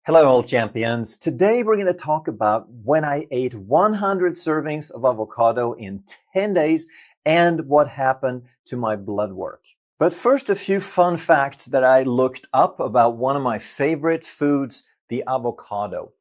Hello, all champions. Today we're going to talk about when I ate 100 servings of avocado in 10 days and what happened to my blood work. But first, a few fun facts that I looked up about one of my favorite foods, the avocado.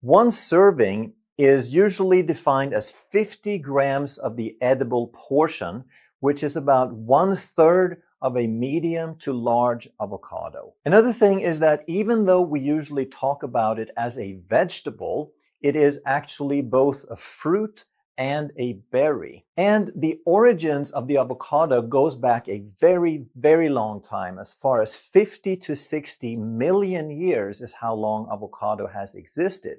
One serving is usually defined as 50 grams of the edible portion, which is about 1/3 of a medium to large avocado. Another thing is that even though we usually talk about it as a vegetable, it is actually both a fruit and a berry. And the origins of the avocado goes back a very, very long time. As far as 50 to 60 million years is how long avocado has existed.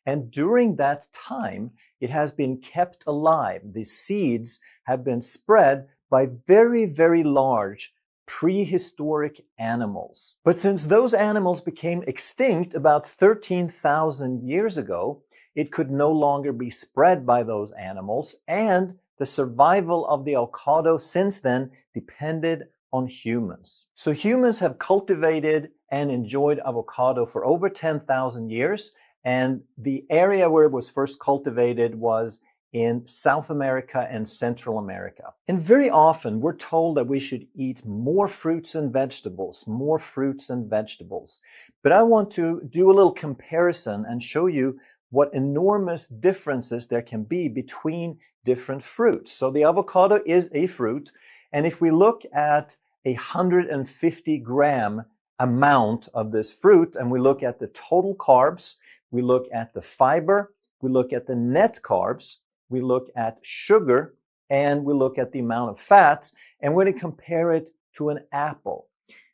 And during that time, it has been kept alive. The seeds have been spread by very, very large prehistoric animals. But since those animals became extinct about 13,000 years ago, it could no longer be spread by those animals, and the survival of the avocado since then depended on humans. So humans have cultivated and enjoyed avocado for over 10,000 years, and the area where it was first cultivated was in South America and Central America. And very often we're told that we should eat more fruits and vegetables, more fruits and vegetables. But I want to do a little comparison and show you what enormous differences there can be between different fruits. So the avocado is a fruit, and if we look at 150 gram amount of this fruit, and we look at the total carbs, we look at the fiber, we look at the net carbs, we look at sugar, and we look at the amount of fats, and we're going to compare it to an apple.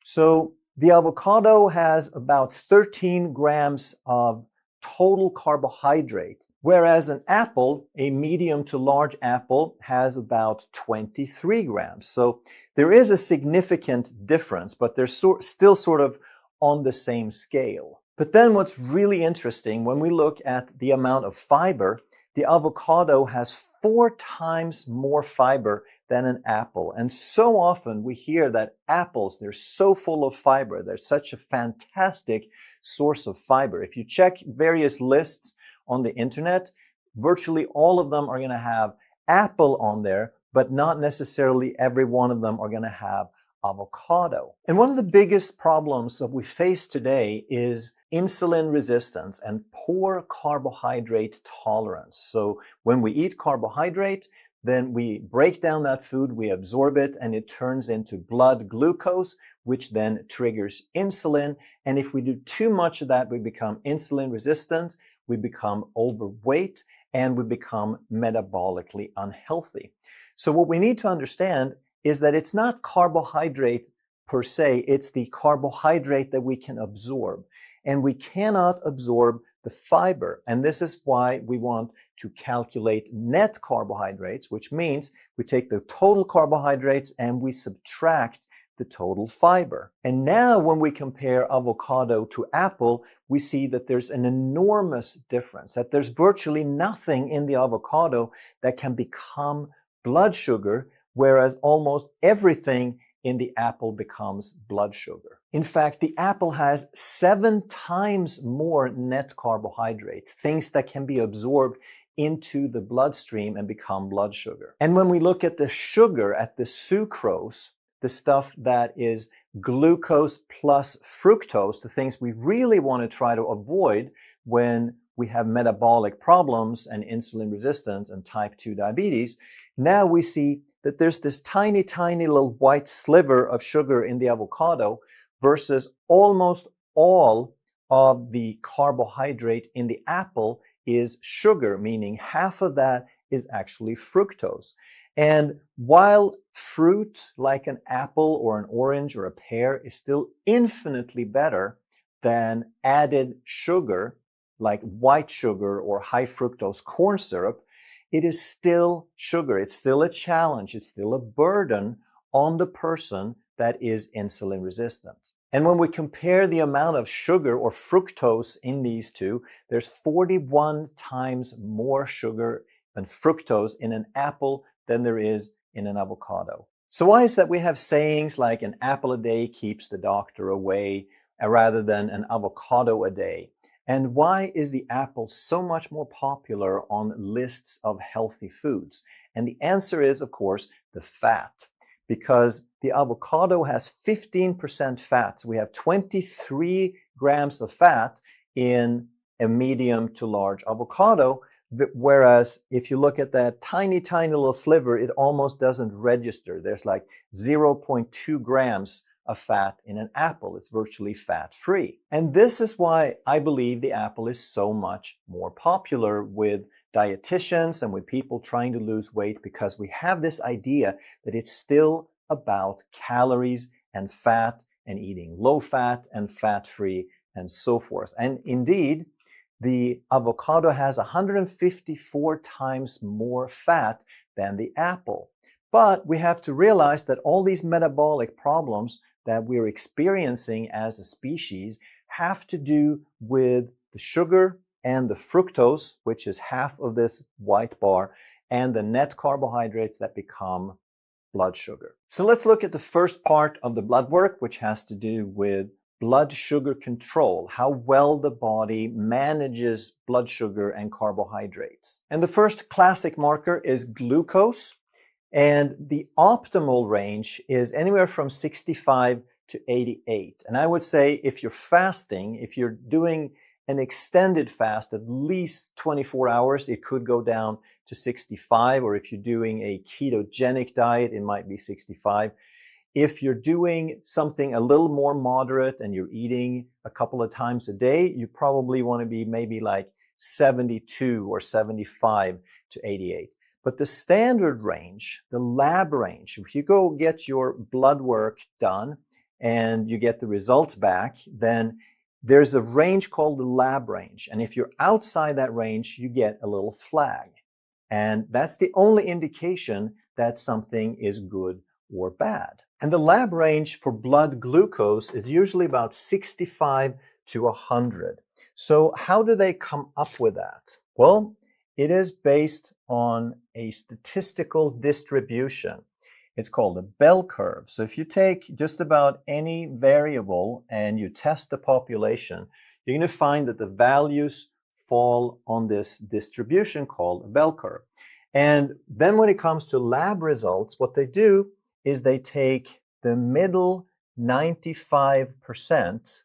So the avocado has about 13 grams of total carbohydrate, whereas an apple, a medium to large apple, has about 23 grams. So there is a significant difference, but they're still sort of on the same scale. But then what's really interesting, when we look at the amount of fiber, the avocado has 4 times more fiber than an apple. And so often we hear that apples, they're so full of fiber. They're such a fantastic source of fiber. If you check various lists on the internet, virtually all of them are going to have apple on there, but not necessarily every one of them are going to have avocado. And one of the biggest problems that we face today is insulin resistance and poor carbohydrate tolerance. So when we eat carbohydrate, then we break down that food, we absorb it, and it turns into blood glucose, which then triggers insulin. And if we do too much of that, we become insulin resistant, we become overweight, and we become metabolically unhealthy. So what we need to understand is that it's not carbohydrate per se, it's the carbohydrate that we can absorb. And we cannot absorb the fiber. And this is why we want to calculate net carbohydrates, which means we take the total carbohydrates and we subtract the total fiber. And now when we compare avocado to apple, we see that there's an enormous difference, that there's virtually nothing in the avocado that can become blood sugar, whereas almost everything in the apple becomes blood sugar. In fact, the apple has 7 times more net carbohydrate, things that can be absorbed into the bloodstream and become blood sugar. And when we look at the sugar, at the sucrose, the stuff that is glucose plus fructose, the things we really want to try to avoid when we have metabolic problems and insulin resistance and type 2 diabetes, now we see that there's this tiny, tiny little white sliver of sugar in the avocado versus almost all of the carbohydrate in the apple is sugar, meaning half of that is actually fructose. And while fruit like an apple or an orange or a pear is still infinitely better than added sugar like white sugar or high fructose corn syrup, it is still sugar. It's still a challenge. It's still a burden on the person that is insulin resistant. And when we compare the amount of sugar or fructose in these two, there's 41 times more sugar and fructose in an apple than there is in an avocado. So why is that we have sayings like an apple a day keeps the doctor away rather than an avocado a day? And why is the apple so much more popular on lists of healthy foods? And the answer is, of course, the fat. Because the avocado has 15% fat. So we have 23 grams of fat in a medium to large avocado. Whereas if you look at that tiny, tiny little sliver, it almost doesn't register. There's like 0.2 grams of fat in an apple. It's virtually fat-free. And this is why I believe the apple is so much more popular with dietitians and with people trying to lose weight, because we have this idea that it's still about calories and fat and eating low fat and fat-free and so forth. And indeed, the avocado has 154 times more fat than the apple. But we have to realize that all these metabolic problems that we're experiencing as a species have to do with the sugar and the fructose, which is half of this white bar, and the net carbohydrates that become blood sugar. So let's look at the first part of the blood work, which has to do with blood sugar control, how well the body manages blood sugar and carbohydrates. And the first classic marker is glucose. And the optimal range is anywhere from 65 to 88. And I would say if you're fasting, if you're doing an extended fast, at least 24 hours, it could go down to 65. Or if you're doing a ketogenic diet, it might be 65. If you're doing something a little more moderate and you're eating a couple of times a day, you probably want to be maybe like 72 or 75 to 88. But the standard range, the lab range, if you go get your blood work done and you get the results back, then there's a range called the lab range. And if you're outside that range, you get a little flag. And that's the only indication that something is good or bad. And the lab range for blood glucose is usually about 65 to 100. So how do they come up with that? Well, it is based on a statistical distribution. It's called a bell curve. So if you take just about any variable and you test the population, you're going to find that the values fall on this distribution called a bell curve. And then when it comes to lab results, what they do is they take the middle 95%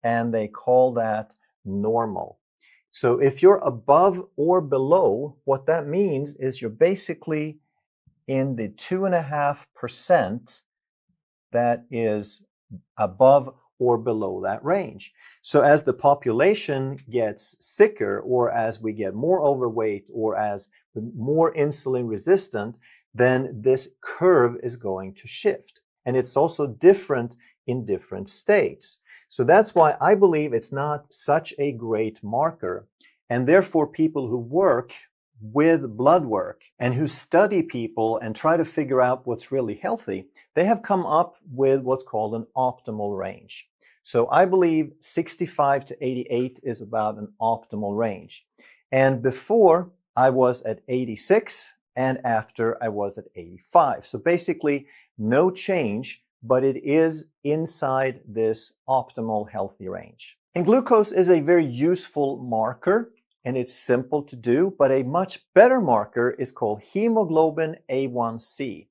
and they call that normal. So if you're above or below, what that means is you're basically in the 2.5% that is above or below that range. So as the population gets sicker, or as we get more overweight, or as more insulin resistant, then this curve is going to shift. And it's also different in different states. So that's why I believe it's not such a great marker. And therefore, people who work with blood work and who study people and try to figure out what's really healthy, they have come up with what's called an optimal range. So I believe 65 to 88 is about an optimal range. And before I was at 86, and after I was at 85. So basically no change, but it is inside this optimal healthy range. And glucose is a very useful marker, and it's simple to do, but a much better marker is called hemoglobin A1C.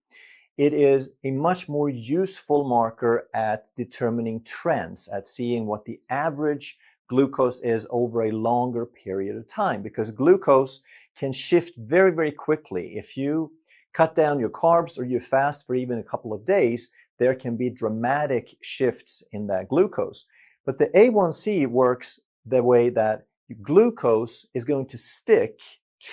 It is a much more useful marker at determining trends, at seeing what the average glucose is over a longer period of time, because glucose can shift very, very quickly. If you cut down your carbs or you fast for even a couple of days, there can be dramatic shifts in that glucose. But the A1C works the way that glucose is going to stick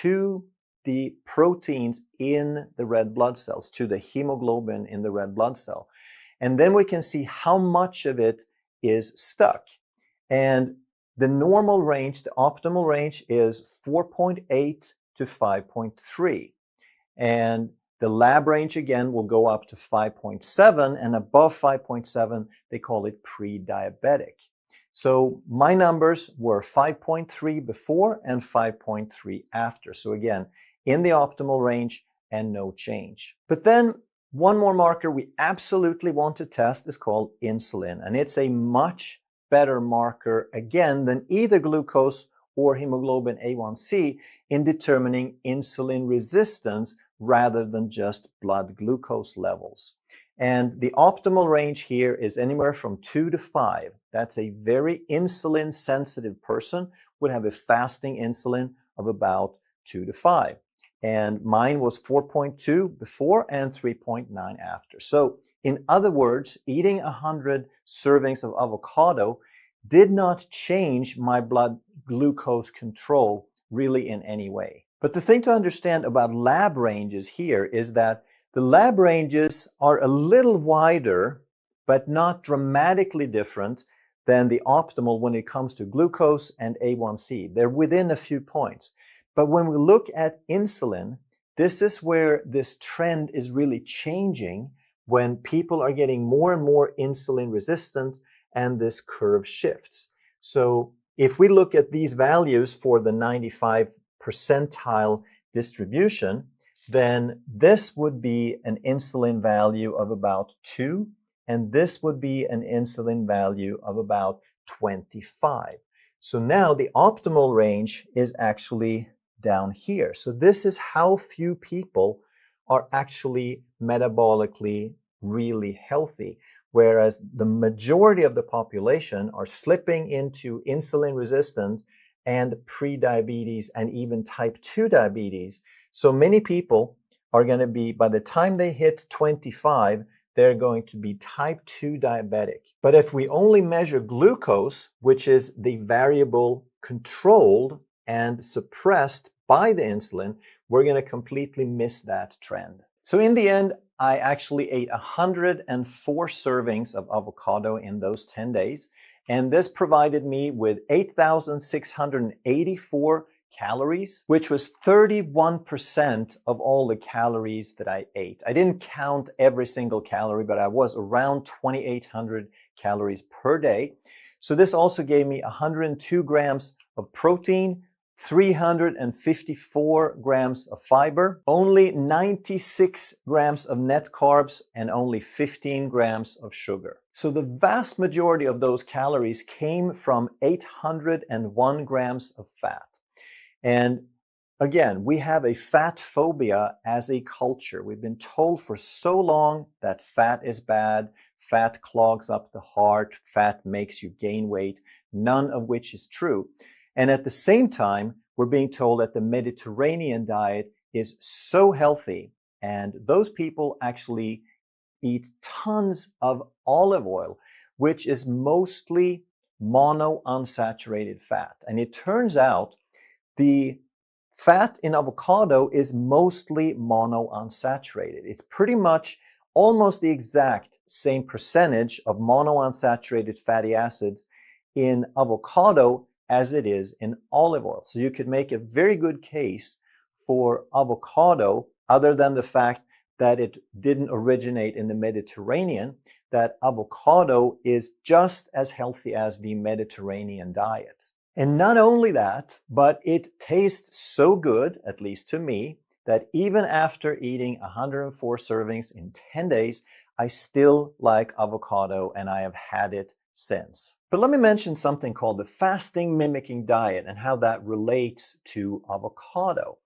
to the proteins in the red blood cells, to the hemoglobin in the red blood cell. And then we can see how much of it is stuck. And the normal range, the optimal range, is 4.8 to 5.3. And the lab range, again, will go up to 5.7, and above 5.7, they call it pre-diabetic. So my numbers were 5.3 before and 5.3 after. So again, in the optimal range and no change. But then one more marker we absolutely want to test is called insulin, and it's a much better marker again than either glucose or hemoglobin A1C in determining insulin resistance rather than just blood glucose levels. And the optimal range here is anywhere from 2 to 5. That's a very insulin sensitive person would have a fasting insulin of about 2 to 5. And mine was 4.2 before and 3.9 after. So in other words, eating 100 servings of avocado did not change my blood glucose control really in any way. But the thing to understand about lab ranges here is that the lab ranges are a little wider, but not dramatically different than the optimal when it comes to glucose and A1C. They're within a few points. But when we look at insulin, this is where this trend is really changing when people are getting more and more insulin resistant and this curve shifts. So if we look at these values for the 95 percentile distribution, then this would be an insulin value of about 2, and this would be an insulin value of about 25. So now the optimal range is actually down here. So this is how few people are actually metabolically really healthy, whereas the majority of the population are slipping into insulin resistance and prediabetes and even type 2 diabetes. So many people are going to be, by the time they hit 25, they're going to be type 2 diabetic. But if we only measure glucose, which is the variable controlled and suppressed by the insulin, we're going to completely miss that trend. So in the end, I actually ate 104 servings of avocado in those 10 days. And this provided me with 8,684 calories, which was 31% of all the calories that I ate. I didn't count every single calorie, but I was around 2,800 calories per day. So this also gave me 102 grams of protein, 354 grams of fiber, only 96 grams of net carbs, and only 15 grams of sugar. So the vast majority of those calories came from 801 grams of fat. And again, we have a fat phobia as a culture. We've been told for so long that fat is bad, fat clogs up the heart, fat makes you gain weight, none of which is true. And at the same time, we're being told that the Mediterranean diet is so healthy, and those people actually eat tons of olive oil, which is mostly monounsaturated fat. And it turns out the fat in avocado is mostly monounsaturated. It's pretty much almost the exact same percentage of monounsaturated fatty acids in avocado as it is in olive oil. So you could make a very good case for avocado, other than the fact that it didn't originate in the Mediterranean, that avocado is just as healthy as the Mediterranean diet. And not only that, but it tastes so good, at least to me, that even after eating 104 servings in 10 days, I still like avocado and I have had it since. But let me mention something called the fasting mimicking diet and how that relates to avocado.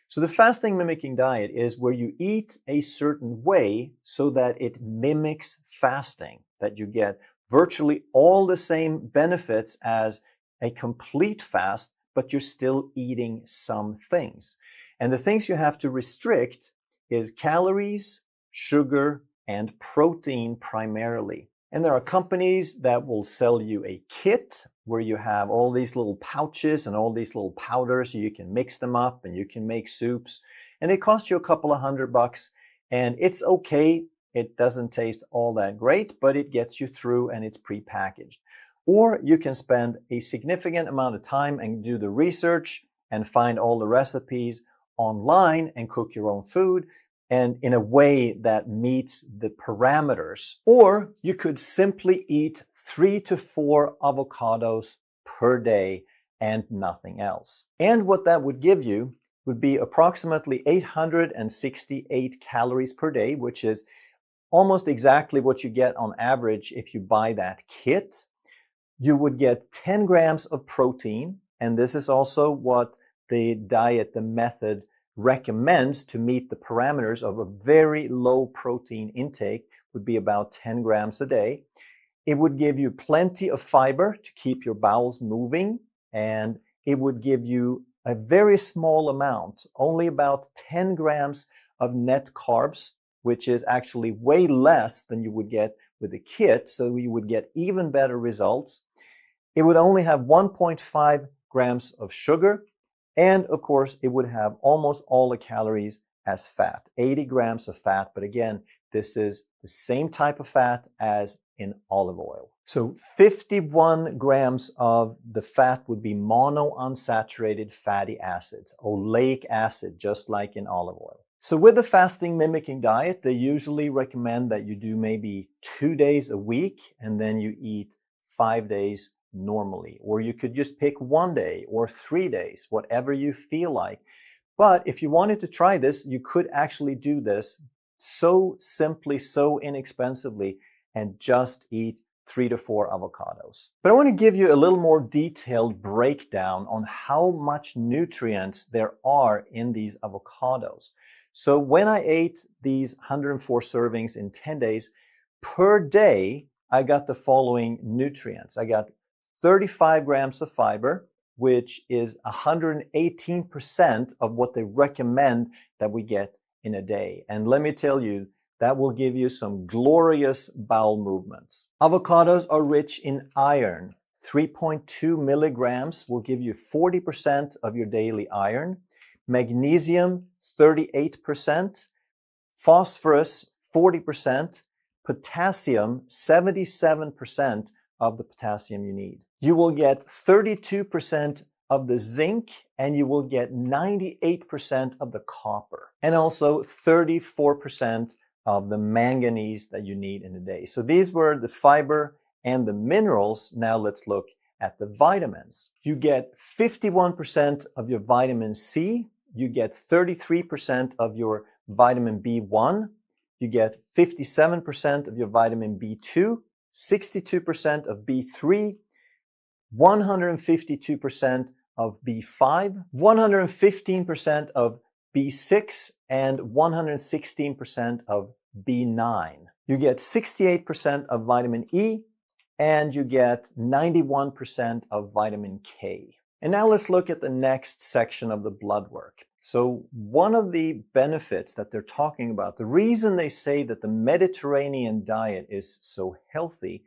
So the fasting mimicking diet is where you eat a certain way so that it mimics fasting, that you get virtually all the same benefits as a complete fast, but you're still eating some things. And the things you have to restrict is calories, sugar, and protein primarily. And there are companies that will sell you a kit where you have all these little pouches and all these little powders, so you can mix them up and you can make soups. And it costs you a couple of $100, and it's okay. It doesn't taste all that great, but it gets you through and it's pre-packaged. Or you can spend a significant amount of time and do the research and find all the recipes online and cook your own food, and in a way that meets the parameters. Or you could simply eat 3 to 4 avocados per day and nothing else. And what that would give you would be approximately 868 calories per day, which is almost exactly what you get on average if you buy that kit. you would get 10 grams of protein, and this is also what the diet, the method recommends to meet the parameters of a very low protein intake, would be about 10 grams a day. It would give you plenty of fiber to keep your bowels moving, and it would give you a very small amount, only about 10 grams of net carbs, which is actually way less than you would get with a kit, so you would get even better results. It would only have 1.5 grams of sugar, and of course, it would have almost all the calories as fat, 80 grams of fat, but again, this is the same type of fat as in olive oil. So 51 grams of the fat would be monounsaturated fatty acids, oleic acid, just like in olive oil. So with the fasting mimicking diet, they usually recommend that you do maybe 2 days a week and then you eat 5 days normally. Or you could just pick 1 day or 3 days, whatever you feel like. But if you wanted to try this, you could actually do this so simply, so inexpensively, and just eat 3 to 4 avocados. But I want to give you a little more detailed breakdown on how much nutrients there are in these avocados. So when I ate these 104 servings in 10 days, per day, I got the following nutrients. I got 35 grams of fiber, which is 118% of what they recommend that we get in a day. And let me tell you, that will give you some glorious bowel movements. Avocados are rich in iron. 3.2 milligrams will give you 40% of your daily iron. Magnesium, 38%. Phosphorus, 40%. Potassium, 77% of the potassium you need. You will get 32% of the zinc, and you will get 98% of the copper, and also 34% of the manganese that you need in a day. So these were the fiber and the minerals. Now let's look at the vitamins. You get 51% of your vitamin C, you get 33% of your vitamin B1, you get 57% of your vitamin B2, 62% of B3, 152% of B5, 115% of B6, and 116% of B9. You get 68% of vitamin E, and you get 91% of vitamin K. And now let's look at the next section of the blood work. So one of the benefits that they're talking about, the reason they say that the Mediterranean diet is so healthy,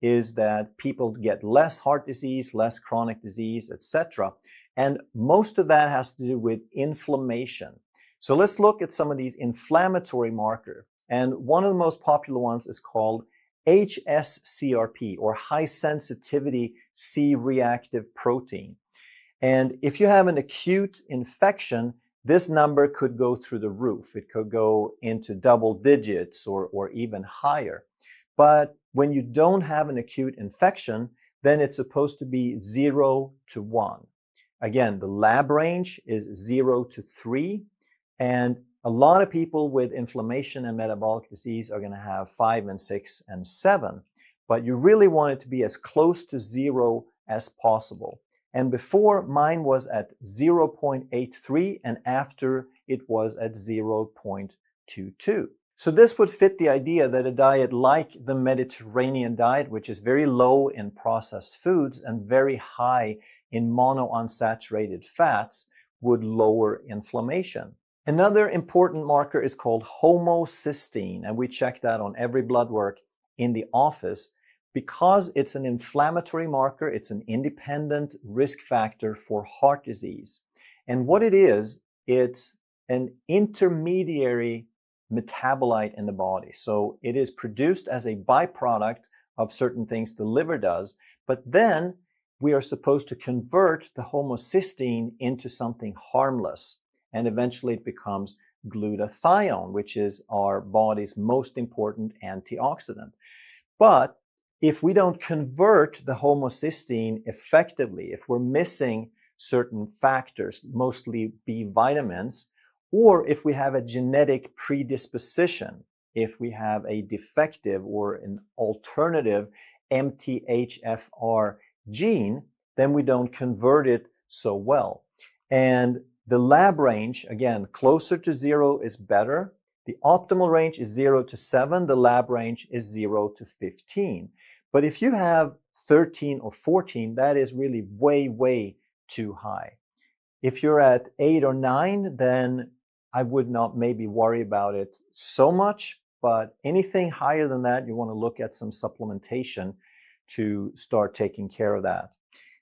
is that people get less heart disease, less chronic disease, etc. And most of that has to do with inflammation. So let's look at some of these inflammatory markers. And one of the most popular ones is called HSCRP, or high sensitivity C-reactive protein. And if you have an acute infection, this number could go through the roof. It could go into double digits or even higher. But when you don't have an acute infection, then it's supposed to be 0 to 1. Again, the lab range is 0 to 3. And a lot of people with inflammation and metabolic disease are going to have 5 and 6 and 7. But you really want it to be as close to 0 as possible. And before, mine was at 0.83, and after it was at 0.22. So this would fit the idea that a diet like the Mediterranean diet, which is very low in processed foods and very high in monounsaturated fats, would lower inflammation. Another important marker is called homocysteine, and we check that on every blood work in the office. Because it's an inflammatory marker, it's an independent risk factor for heart disease. And what it is, it's an intermediary metabolite in the body. So it is produced as a byproduct of certain things the liver does, but then we are supposed to convert the homocysteine into something harmless, and eventually it becomes glutathione, which is our body's most important antioxidant. But if we don't convert the homocysteine effectively, if we're missing certain factors, mostly B vitamins, or if we have a genetic predisposition, if we have a defective or an alternative MTHFR gene, then we don't convert it so well. And the lab range, again, closer to 0 is better. The optimal range is 0 to 7. The lab range is 0 to 15. But if you have 13 or 14, that is really way, way too high. If you're at 8 or 9, then I would not maybe worry about it so much. But anything higher than that, you want to look at some supplementation to start taking care of that.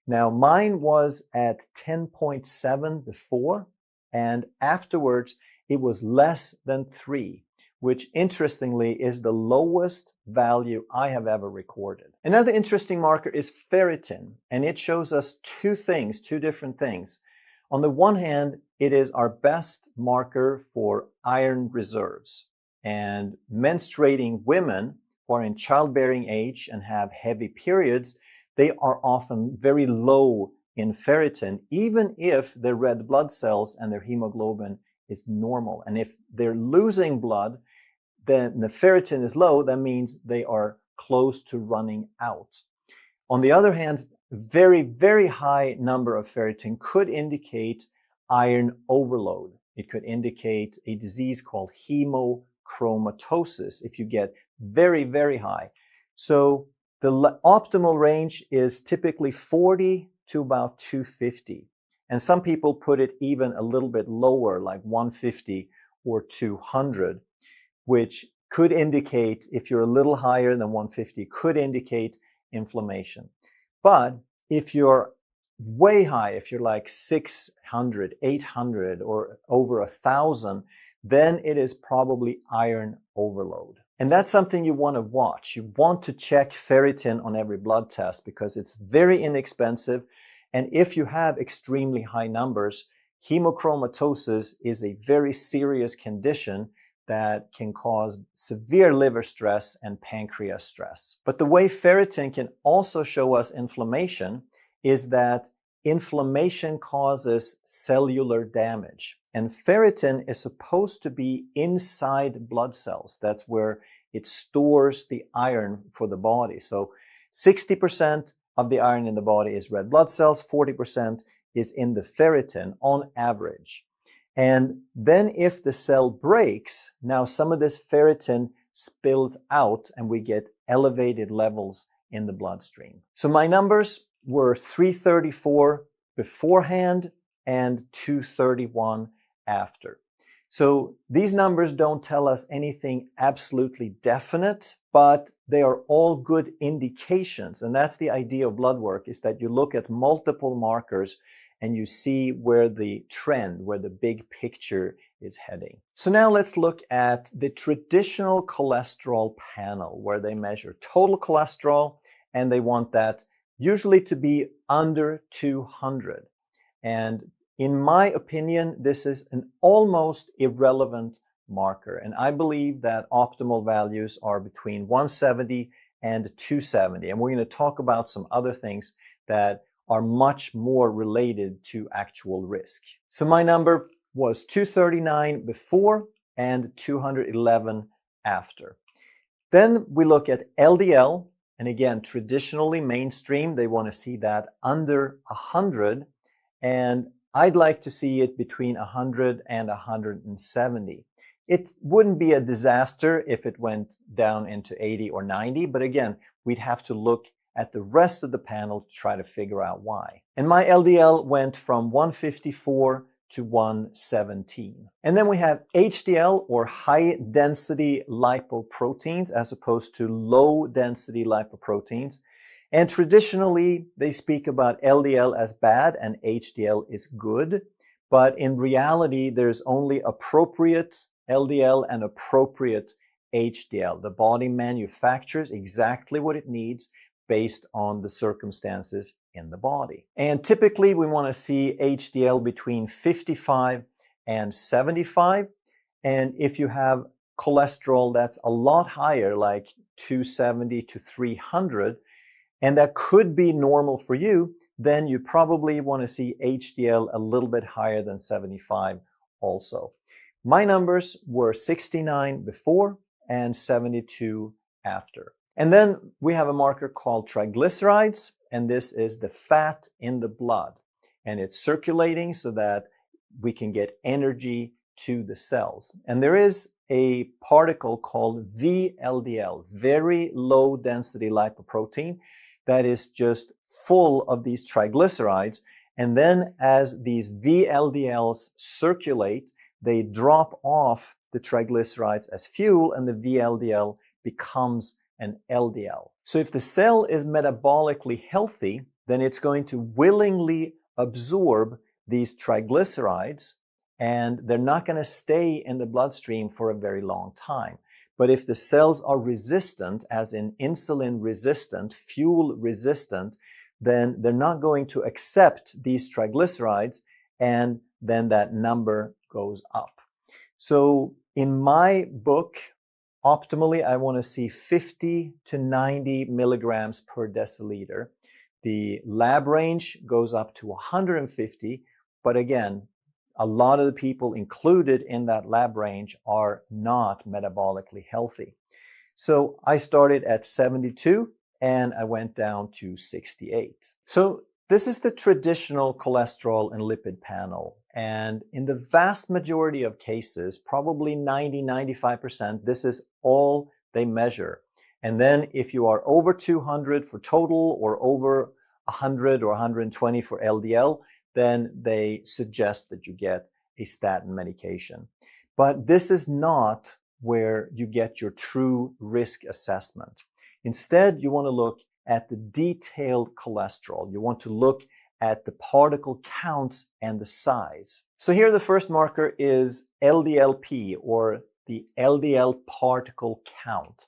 Now, mine was at 10.7 before, and afterwards it was less than 3, which interestingly is the lowest value I have ever recorded. Another interesting marker is ferritin, and it shows us two different things. On the one hand, it is our best marker for iron reserves, and menstruating women who are in childbearing age and have heavy periods, they are often very low in ferritin, even if their red blood cells and their hemoglobin is normal. And if they're losing blood, then the ferritin is low. That means they are close to running out. On the other hand, very, very high number of ferritin could indicate iron overload. It could indicate a disease called hemochromatosis if you get very, very high. So the optimal range is typically 40 to about 250. And some people put it even a little bit lower, like 150 or 200, which could indicate, if you're a little higher than 150, could indicate inflammation. But if you're way high, if you're like 600, 800, or over 1,000, then it is probably iron overload. And that's something you want to watch. You want to check ferritin on every blood test because it's very inexpensive. And if you have extremely high numbers, hemochromatosis is a very serious condition that can cause severe liver stress and pancreas stress. But the way ferritin can also show us inflammation is that inflammation causes cellular damage. And ferritin is supposed to be inside blood cells. That's where it stores the iron for the body. So 60% of the iron in the body is red blood cells, 40% is in the ferritin on average. And then if the cell breaks, now some of this ferritin spills out and we get elevated levels in the bloodstream. So my numbers were 334 beforehand and 231 after. So these numbers don't tell us anything absolutely definite, but they are all good indications. And that's the idea of blood work, is that you look at multiple markers and you see where the trend, where the big picture is heading. So now let's look at the traditional cholesterol panel, where they measure total cholesterol and they want that usually to be under 200. And in my opinion, this is an almost irrelevant marker. And I believe that optimal values are between 170 and 270. And we're going to talk about some other things that are much more related to actual risk. So my number was 239 before and 211 after. Then we look at LDL. And again, traditionally mainstream, they want to see that under 100. And I'd like to see it between 100 and 170. It wouldn't be a disaster if it went down into 80 or 90, but again, we'd have to look at the rest of the panel to try to figure out why. And my LDL went from 154 to 117. And then we have HDL, or high density lipoproteins, as opposed to low density lipoproteins. And traditionally, they speak about LDL as bad and HDL is good. But in reality, there's only appropriate LDL and appropriate HDL. The body manufactures exactly what it needs based on the circumstances in the body. And typically, we want to see HDL between 55 and 75. And if you have cholesterol that's a lot higher, like 270 to 300, and that could be normal for you, then you probably want to see HDL a little bit higher than 75 also. My numbers were 69 before and 72 after. And then we have a marker called triglycerides, and this is the fat in the blood. And it's circulating so that we can get energy to the cells. And there is a particle called VLDL, very low density lipoprotein, that is just full of these triglycerides. And then as these VLDLs circulate, they drop off the triglycerides as fuel, and the VLDL becomes an LDL. So if the cell is metabolically healthy, then it's going to willingly absorb these triglycerides, and they're not going to stay in the bloodstream for a very long time. But if the cells are resistant, as in insulin resistant, fuel resistant, then they're not going to accept these triglycerides, and then that number goes up. So in my book, optimally, I want to see 50 to 90 milligrams per deciliter. The lab range goes up to 150, but again, a lot of the people included in that lab range are not metabolically healthy. So I started at 72 and I went down to 68. So this is the traditional cholesterol and lipid panel. And in the vast majority of cases, probably 90–95%, this is all they measure. And then if you are over 200 for total or over 100 or 120 for LDL, then they suggest that you get a statin medication. But this is not where you get your true risk assessment. Instead, you want to look at the detailed cholesterol. You want to look at the particle counts and the size. So here the first marker is LDLP, or the LDL particle count.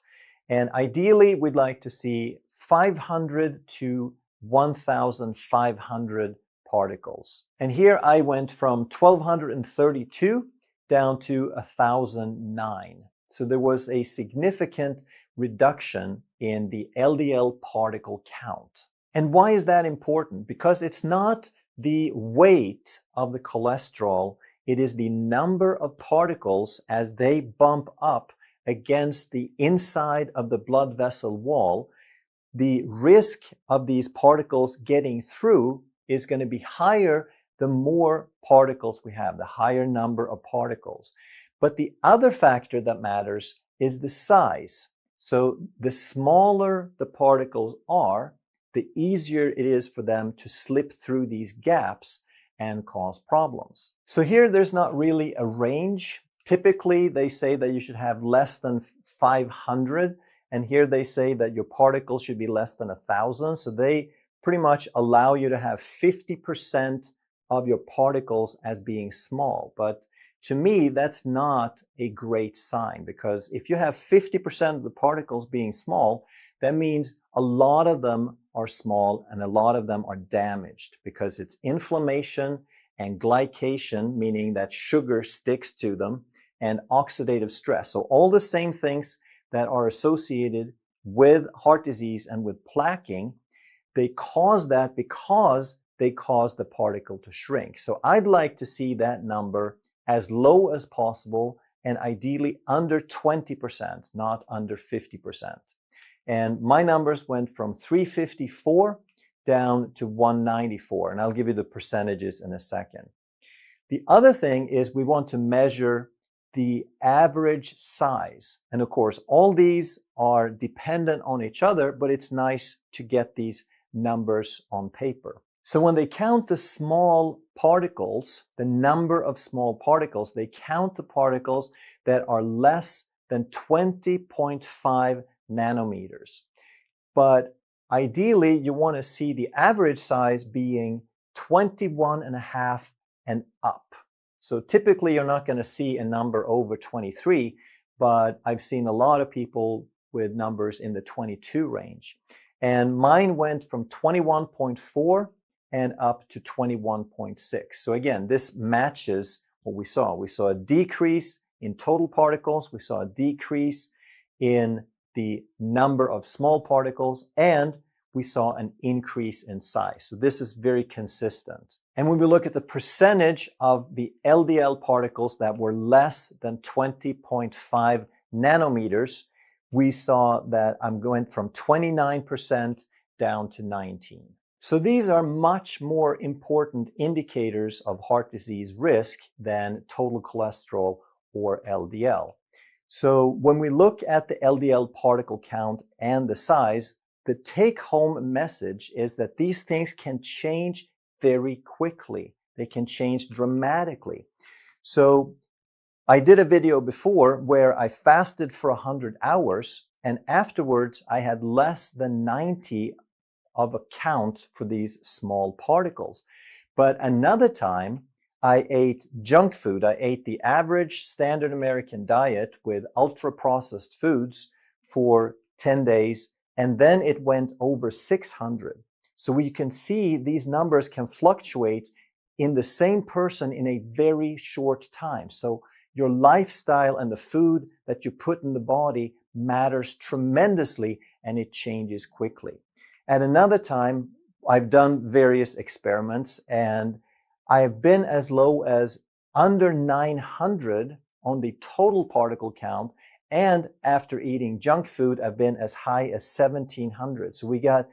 And ideally, we'd like to see 500 to 1,500 particles. And here I went from 1,232 down to 1,009. So there was a significant reduction in the LDL particle count. And why is that important? Because it's not the weight of the cholesterol, it is the number of particles as they bump up against the inside of the blood vessel wall. The risk of these particles getting through is going to be higher the more particles we have, the higher number of particles. But the other factor that matters is the size. So the smaller the particles are, the easier it is for them to slip through these gaps and cause problems. So here there's not really a range. Typically they say that you should have less than 500, and here they say that your particles should be less than 1,000. So they pretty much allow you to have 50% of your particles as being small. But to me, that's not a great sign, because if you have 50% of the particles being small, that means a lot of them are small and a lot of them are damaged, because it's inflammation and glycation, meaning that sugar sticks to them, and oxidative stress. So all the same things that are associated with heart disease and with plaquing, they cause that because they cause the particle to shrink. So I'd like to see that number as low as possible, and ideally under 20%, not under 50%. And my numbers went from 354 down to 194, and I'll give you the percentages in a second. The other thing is we want to measure the average size. And of course, all these are dependent on each other, but it's nice to get these numbers on paper. So when they count the small particles, the number of small particles, they count the particles that are less than 20.5 nanometers. But ideally, you want to see the average size being 21.5 and up. So typically, you're not going to see a number over 23, but I've seen a lot of people with numbers in the 22 range. And mine went from 21.4 and up to 21.6. So again, this matches what we saw. We saw a decrease in total particles. We saw a decrease in the number of small particles, and we saw an increase in size. So this is very consistent. And when we look at the percentage of the LDL particles that were less than 20.5 nanometers, we saw that I'm going from 29% down to 19%. So these are much more important indicators of heart disease risk than total cholesterol or LDL. So when we look at the LDL particle count and the size, the take-home message is that these things can change very quickly. They can change dramatically. So I did a video before where I fasted for 100 hours, and afterwards I had less than 90 of a count for these small particles. But another time, I ate junk food. I ate the average standard American diet with ultra-processed foods for 10 days, and then it went over 600. So you can see these numbers can fluctuate in the same person in a very short time. So your lifestyle and the food that you put in the body matters tremendously, and it changes quickly. At another time, I've done various experiments, and I have been as low as under 900 on the total particle count, and after eating junk food, I've been as high as 1700. So we got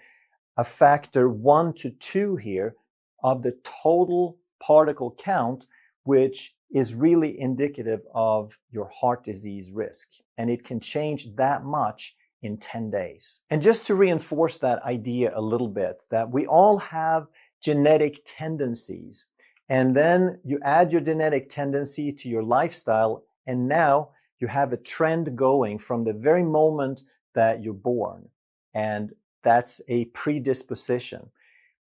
a factor 1 to 2 here of the total particle count, which is really indicative of your heart disease risk. And it can change that much in 10 days. And just to reinforce that idea a little bit, that we all have genetic tendencies. And then you add your genetic tendency to your lifestyle, and now you have a trend going from the very moment that you're born. And that's a predisposition.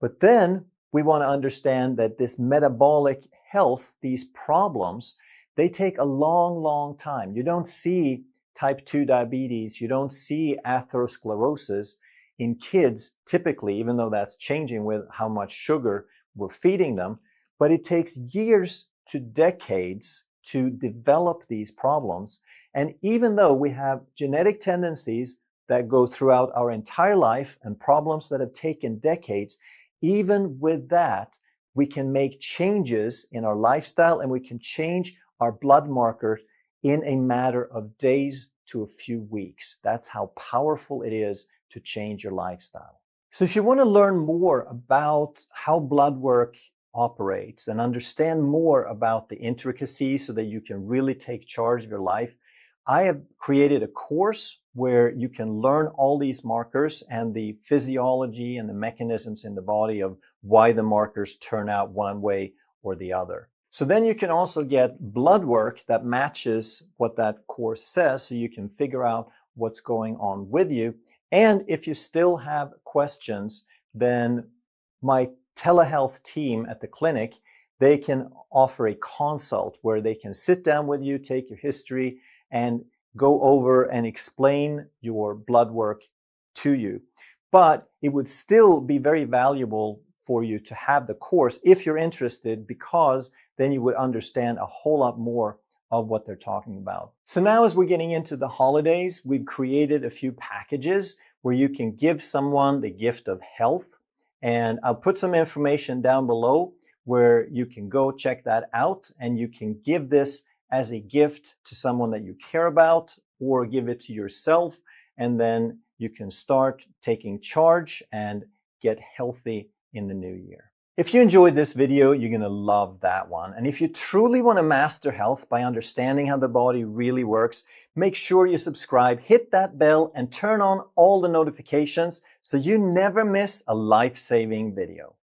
But then we want to understand that this metabolic health, these problems, they take a long, long time. You don't see type 2 diabetes, you don't see atherosclerosis in kids typically, even though that's changing with how much sugar we're feeding them. But it takes years to decades to develop these problems. And even though we have genetic tendencies that go throughout our entire life and problems that have taken decades, even with that, we can make changes in our lifestyle and we can change our blood markers in a matter of days to a few weeks. That's how powerful it is to change your lifestyle. So if you want to learn more about how blood work operates and understand more about the intricacies so that you can really take charge of your life, I have created a course where you can learn all these markers and the physiology and the mechanisms in the body of why the markers turn out one way or the other. So then you can also get blood work that matches what that course says, so you can figure out what's going on with you. And if you still have questions, then my telehealth team at the clinic, they can offer a consult where they can sit down with you, take your history, and go over and explain your blood work to you. But it would still be very valuable for you to have the course if you're interested, because then you would understand a whole lot more of what they're talking about. So now as we're getting into the holidays, we've created a few packages where you can give someone the gift of health. And I'll put some information down below where you can go check that out, and you can give this as a gift to someone that you care about, or give it to yourself, and then you can start taking charge and get healthy in the new year. If you enjoyed this video, you're going to love that one. And if you truly want to master health by understanding how the body really works, make sure you subscribe, hit that bell, and turn on all the notifications so you never miss a life-saving video.